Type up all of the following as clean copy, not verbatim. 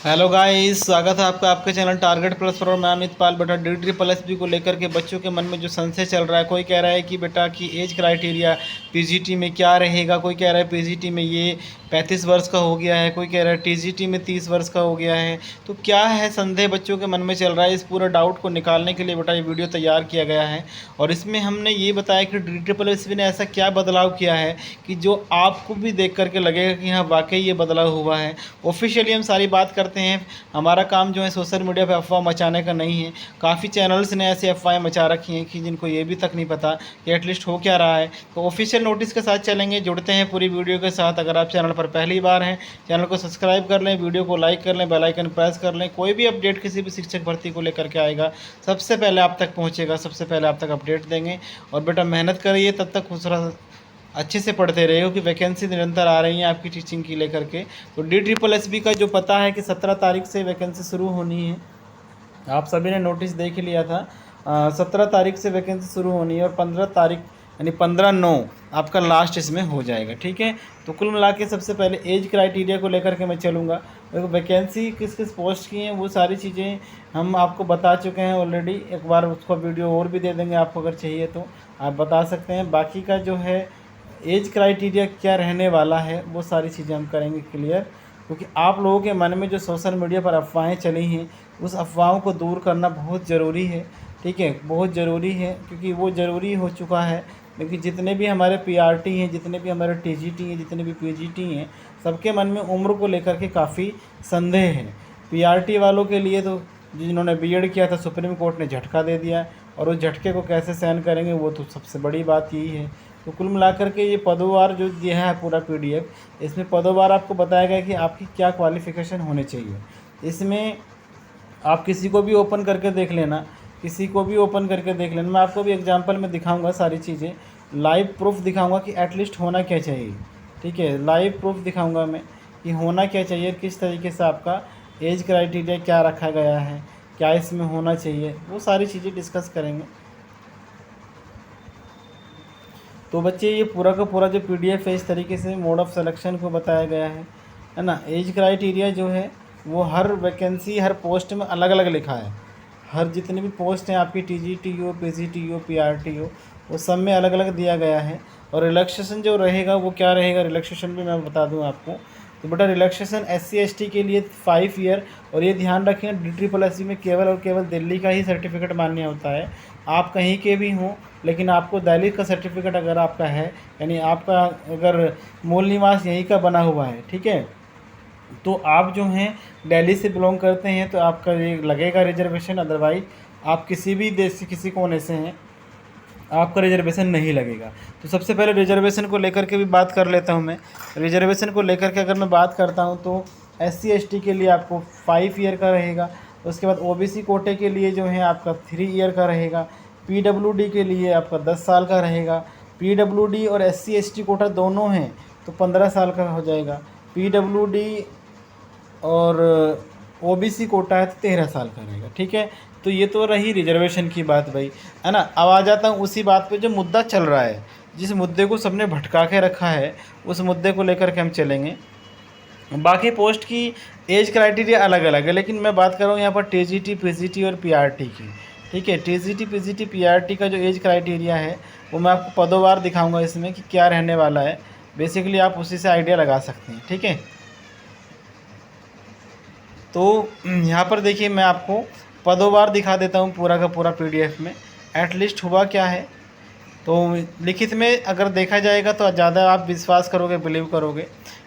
Hello guys, स्वागत है आपका आपके चैनल टारगेट प्लस पर। और मैं अमित पाल। बेटा DSSB को लेकर के बच्चों के मन में जो संशय चल रहा है, कोई कह रहा है कि बेटा की एज क्राइटेरिया पीजीटी में क्या रहेगा, कोई कह रहा है पीजीटी में ये 35 वर्ष का हो गया है, कोई कह रहा है टीजीटी में 30 वर्ष का हो गया है। तो क्या है संदेह बच्चों के मन में चल रहा है, इस पूरे डाउट को निकालने के लिए बेटा ये वीडियो तैयार किया गया है। और इसमें हमने ये बताया कि DSSB ने ऐसा क्या बदलाव किया है कि जो आपको भी देख करके लगेगा कि हाँ वाकई ये बदलाव हुआ है। ऑफिशियली हम सारी बात करते हैं। हमारा काम जो है सोशल मीडिया पे अफवाह मचाने का नहीं है। काफ़ी चैनल्स ने ऐसी अफवाहें मचा रखी हैं कि जिनको ये भी तक नहीं पता कि एटलीस्ट हो क्या रहा है। तो ऑफिशियल नोटिस के साथ चलेंगे, जुड़ते हैं पूरी वीडियो के साथ। अगर आप चैनल पर पहली बार हैं, चैनल को सब्सक्राइब कर लें, वीडियो को लाइक कर लें, बेल आइकन प्रेस कर लें। कोई भी अपडेट किसी भी शिक्षक भर्ती को लेकर के आएगा, सबसे पहले आप तक पहुँचेगा, सबसे पहले आप तक अपडेट देंगे। और बेटा मेहनत करिए, तब तक खुश रह, अच्छे से पढ़ते रहे हो कि वैकेंसी निरंतर आ रही है आपकी टीचिंग की लेकर के। तो DSSB का जो पता है कि 17 तारीख से वैकेंसी शुरू होनी है, आप सभी ने नोटिस देख ही लिया था। 17 तारीख से वैकेंसी शुरू होनी है और 15 तारीख यानी 15/9 आपका लास्ट इसमें हो जाएगा। ठीक है, तो कुल मिला के सबसे पहले एज क्राइटेरिया को लेकर के मैं चलूँगा। देखो वैकेंसी किस किस पोस्ट की हैं वो सारी चीज़ें हम आपको बता चुके हैं ऑलरेडी। एक बार उसका वीडियो और भी दे देंगे आपको, अगर चाहिए तो आप बता सकते हैं। बाकी का जो है एज क्राइटेरिया क्या रहने वाला है वो सारी चीज़ें हम करेंगे क्लियर, क्योंकि आप लोगों के मन में जो सोशल मीडिया पर अफवाहें चली हैं उस अफवाहों को दूर करना बहुत ज़रूरी है। ठीक है, बहुत ज़रूरी है, क्योंकि वो ज़रूरी हो चुका है। क्योंकि जितने भी हमारे पीआरटी हैं, जितने भी हमारे टीजीटी हैं, जितने भी पीजीटी हैं, सबके मन में उम्र को लेकर के काफ़ी संदेह है। पीआरटी वालों के लिए तो जिन्होंने बीएड किया था, सुप्रीम कोर्ट ने झटका दे दिया, और उस झटके को कैसे सहन करेंगे वो तो सबसे बड़ी बात यही है। तो कुल मिलाकर के ये पदोवार जो दिया है पूरा PDF, इसमें पदोवार आपको बताया गया कि आपकी क्या क्वालिफ़िकेशन होने चाहिए। इसमें आप किसी को भी ओपन करके देख लेना, किसी को भी ओपन करके देख लेना। मैं आपको भी एग्जांपल में दिखाऊंगा सारी चीज़ें, लाइव प्रूफ दिखाऊंगा कि एटलीस्ट होना क्या चाहिए। ठीक है, लाइव प्रूफ दिखाऊंगा मैं कि होना क्या चाहिए, किस तरीके से आपका एज क्राइटेरिया क्या रखा गया है, क्या इसमें होना चाहिए, वो सारी चीज़ें डिस्कस करेंगे। तो बच्चे ये पूरा का पूरा जो PDF है, इस तरीके से मोड ऑफ़ सिलेक्शन को बताया गया है ना। एज क्राइटेरिया जो है वो हर वैकेंसी, हर पोस्ट में अलग अलग लिखा है। हर जितनी भी पोस्ट हैं आपकी TGT हो, PGT हो, PRT हो, वो सब में अलग अलग दिया गया है। और रिलैक्सेशन जो रहेगा वो क्या रहेगा, रिलैक्सेशन भी मैं बता दूं आपको। तो बेटा रिलैक्सेशन SC/ST के लिए 5 ईयर, और ये ध्यान रखें DSSB में केवल और केवल दिल्ली का ही सर्टिफिकेट मान्य होता है। आप कहीं के भी हों, लेकिन आपको दिल्ली का सर्टिफिकेट अगर आपका है, यानी आपका अगर मूल निवास यहीं का बना हुआ है, ठीक है, तो आप जो हैं दिल्ली से बिलोंग करते हैं तो आपका ये लगेगा रिजर्वेशन। अदरवाइज आप किसी भी देश से, किसी कोने से हैं, आपका रिजर्वेशन नहीं लगेगा। तो सबसे पहले रिजर्वेशन को लेकर के भी बात कर लेता हूं मैं। रिजर्वेशन को लेकर के अगर मैं बात करता हूं तो SC/ST के लिए आपको 5 ईयर का रहेगा। उसके बाद OBC कोटे के लिए जो है आपका 3 ईयर का रहेगा। PWD के लिए आपका 10 साल का रहेगा। PWD और SC/ST कोटा दोनों हैं तो 15 साल का हो जाएगा। PWD और OBC कोटा है तो 13 साल का रहेगा। ठीक है, तो ये तो रही रिजर्वेशन की बात भाई, है ना। अब आ जाता हूँ उसी बात पे जो मुद्दा चल रहा है, जिस मुद्दे को सबने भटका के रखा है, उस मुद्दे को लेकर के हम चलेंगे। बाकी पोस्ट की एज क्राइटेरिया अलग अलग है, लेकिन मैं बात कर रहा हूँ यहाँ पर TGT, PGT और PRT की। ठीक है, TGT, PGT, PRT का जो एज क्राइटेरिया है वो मैं आपको पदोवार दिखाऊँगा इसमें कि क्या रहने वाला है। बेसिकली आप उसी से आइडिया लगा सकते हैं। ठीक है, तो यहाँ पर देखिए मैं आपको पदोवार दिखा देता हूँ पूरा का पूरा PDF में। एटलीस्ट हुआ क्या है, तो लिखित में अगर देखा जाएगा तो ज़्यादा आप विश्वास करोगे, बिलीव करोगे।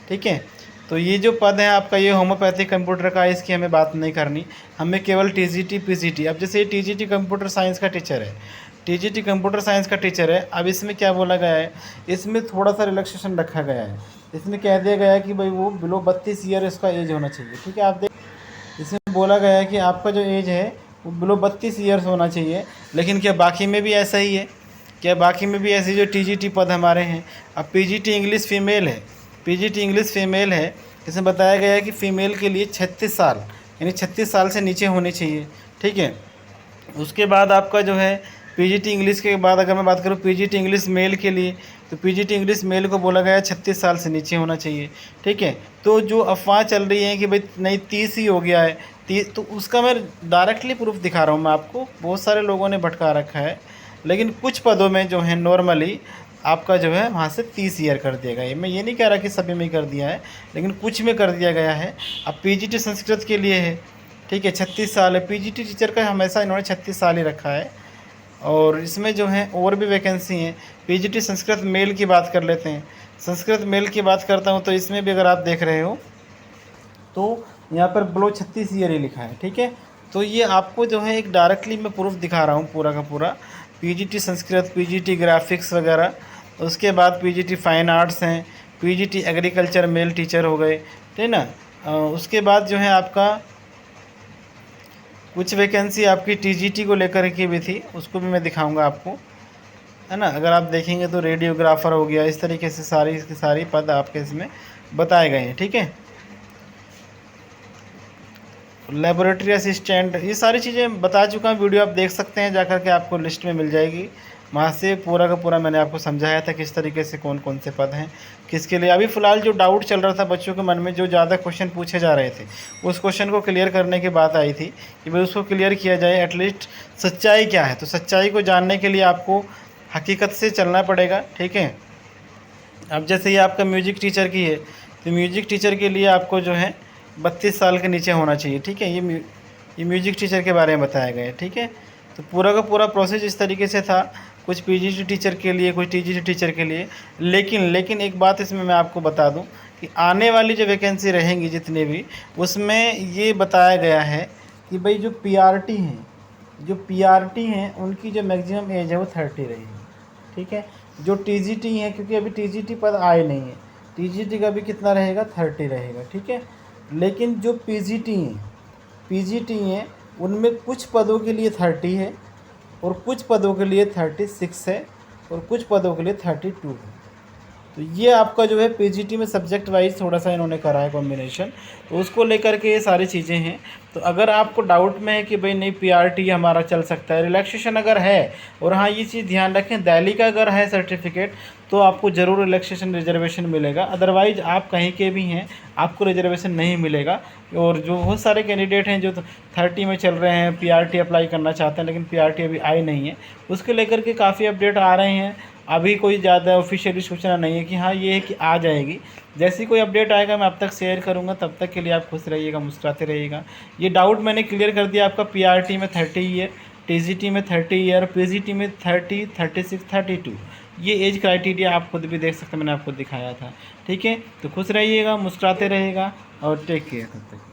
ठीक है, तो ये जो पद है आपका, ये होम्योपैथिक कंप्यूटर का है, इसकी हमें बात नहीं करनी, हमें केवल TGT, PGT। अब जैसे ये TGT कंप्यूटर साइंस का टीचर है, TGT कंप्यूटर साइंस का टीचर है। अब इसमें क्या बोला गया है, इसमें थोड़ा सा रिलैक्सेशन रखा गया है। इसमें कह दिया गया है कि भाई वो बिलो 32 ईयर इसका एज होना चाहिए। ठीक है, आप देख, इसमें बोला गया है कि आपका जो एज है वो बिलो 32 ईयर्स होना चाहिए। लेकिन क्या बाकी में भी ऐसा ही है? क्या बाकी में भी ऐसे जो TGT पद हमारे हैं? अब PGT इंग्लिश फ़ीमेल है, PGT इंग्लिश फ़ीमेल है। इसमें बताया गया है कि फ़ीमेल के लिए 36 साल, यानी 36 साल से नीचे होने चाहिए। ठीक है, उसके बाद आपका जो है PGT इंग्लिश के बाद अगर मैं बात करूँ PGT इंग्लिश मेल के लिए, तो पीजीटी इंग्लिश मेल को बोला गया 36 साल से नीचे होना चाहिए, ठीक है। तो जो अफवाह चल रही है कि भाई नहीं 30 ही हो गया है, 30, तो उसका मैं डायरेक्टली प्रूफ दिखा रहा हूँ मैं आपको। बहुत सारे लोगों ने भटका रखा है, लेकिन कुछ पदों में जो है नॉर्मली आपका जो है वहाँ से 30 ईयर कर दिया गया है। मैं ये नहीं कह रहा कि सभी में कर दिया है, लेकिन कुछ में कर दिया गया है। अब पीजीटी संस्कृत के लिए है, ठीक है, 36 साल है। पीजीटी टीचर का हमेशा इन्होंने 36 साल ही रखा है। और इसमें जो है और भी वैकेंसी हैं। पीजीटी संस्कृत मेल की बात कर लेते हैं। संस्कृत मेल की बात करता हूँ तो इसमें भी अगर आप देख रहे हो तो यहाँ पर बिलो 36 ईयर ही लिखा है, ठीक है। तो ये आपको जो है एक डायरेक्टली मैं प्रूफ दिखा रहा हूँ पूरा का पूरा। पीजीटी संस्कृत, पीजीटी ग्राफिक्स वगैरह, उसके बाद पीजीटी फाइन आर्ट्स हैं, पीजीटी एग्रीकल्चर मेल टीचर हो गए, ठीक ना। उसके बाद जो है आपका कुछ वैकेंसी आपकी टीजीटी को लेकर के भी थी, उसको भी मैं दिखाऊंगा आपको, है ना। अगर आप देखेंगे तो रेडियोग्राफर हो गया, इस तरीके से सारी की सारी पद आपके इसमें बताए गए हैं, ठीक है। लेबोरेटरी असिस्टेंट, ये सारी चीज़ें बता चुका हूँ, वीडियो आप देख सकते हैं जाकर के, आपको लिस्ट में मिल जाएगी। वहाँ से पूरा का पूरा मैंने आपको समझाया था किस तरीके से कौन कौन से पद हैं किसके लिए। अभी फ़िलहाल जो डाउट चल रहा था बच्चों के मन में, जो ज़्यादा क्वेश्चन पूछे जा रहे थे, उस क्वेश्चन को क्लियर करने की बात आई थी कि भाई उसको क्लियर किया जाए। एटलीस्ट सच्चाई क्या है, तो सच्चाई को जानने के लिए आपको हकीकत से चलना पड़ेगा, ठीक है। अब जैसे ये आपका म्यूजिक टीचर की है, तो म्यूजिक टीचर के लिए आपको जो है 32 साल के नीचे होना चाहिए, ठीक है। ये म्यूजिक टीचर के बारे में बताया गया है, ठीक है। तो पूरा का पूरा प्रोसेस इस तरीके से था, कुछ पीजीटी टीचर के लिए, कुछ टीजीटी टीचर के लिए। लेकिन एक बात इसमें मैं आपको बता दूं कि आने वाली जो वैकेंसी रहेंगी जितने भी, उसमें ये बताया गया है कि भाई जो पीआरटी हैं उनकी जो मैक्सिमम एज है वो 30 रहेगी, ठीक है। जो टीजीटी हैं, क्योंकि अभी टीजीटी पद आए नहीं है, टीजीटी का भी कितना रहेगा, 30 रहेगा, ठीक है। लेकिन जो पीजीटी हैं उनमें कुछ पदों के लिए 30 है, और कुछ पदों के लिए 36 है, और कुछ पदों के लिए 32 है। तो ये आपका जो है पीजीटी में सब्जेक्ट वाइज थोड़ा सा इन्होंने करा है कॉम्बिनेशन, तो उसको लेकर के ये सारी चीज़ें हैं। तो अगर आपको डाउट में है कि भाई नहीं पीआरटी हमारा चल सकता है, रिलैक्सेशन अगर है, और हाँ ये चीज़ ध्यान रखें दिल्ली का अगर है सर्टिफिकेट तो आपको ज़रूर रिलैक्सेशन रिजर्वेशन मिलेगा, अदरवाइज आप कहीं के भी हैं आपको रिजर्वेशन नहीं मिलेगा। और जो बहुत सारे कैंडिडेट हैं जो 30 में चल रहे हैं, पीआरटी अप्लाई करना चाहते हैं, लेकिन पीआरटी अभी आई नहीं है, उसके लेकर के काफ़ी अपडेट आ रहे हैं। अभी कोई ज़्यादा ऑफिशियली सूचना नहीं है कि हाँ ये है कि आ जाएगी। जैसी कोई अपडेट आएगा मैं आप तक शेयर करूँगा, तब तक के लिए आप खुश रहिएगा, मुस्कुराते रहिएगा। ये डाउट मैंने क्लियर कर दिया आपका। पीआरटी में 30 ईयर, टीजीटी में 30 ईयर, पीजीटी में 30, 36, 32, ये एज क्राइटेरिया आप खुद भी देख सकते हैं, मैंने आपको दिखाया था, ठीक है। तो खुश रहिएगा, मुस्कुराते रहिएगा, और टेक केयर। तब तक।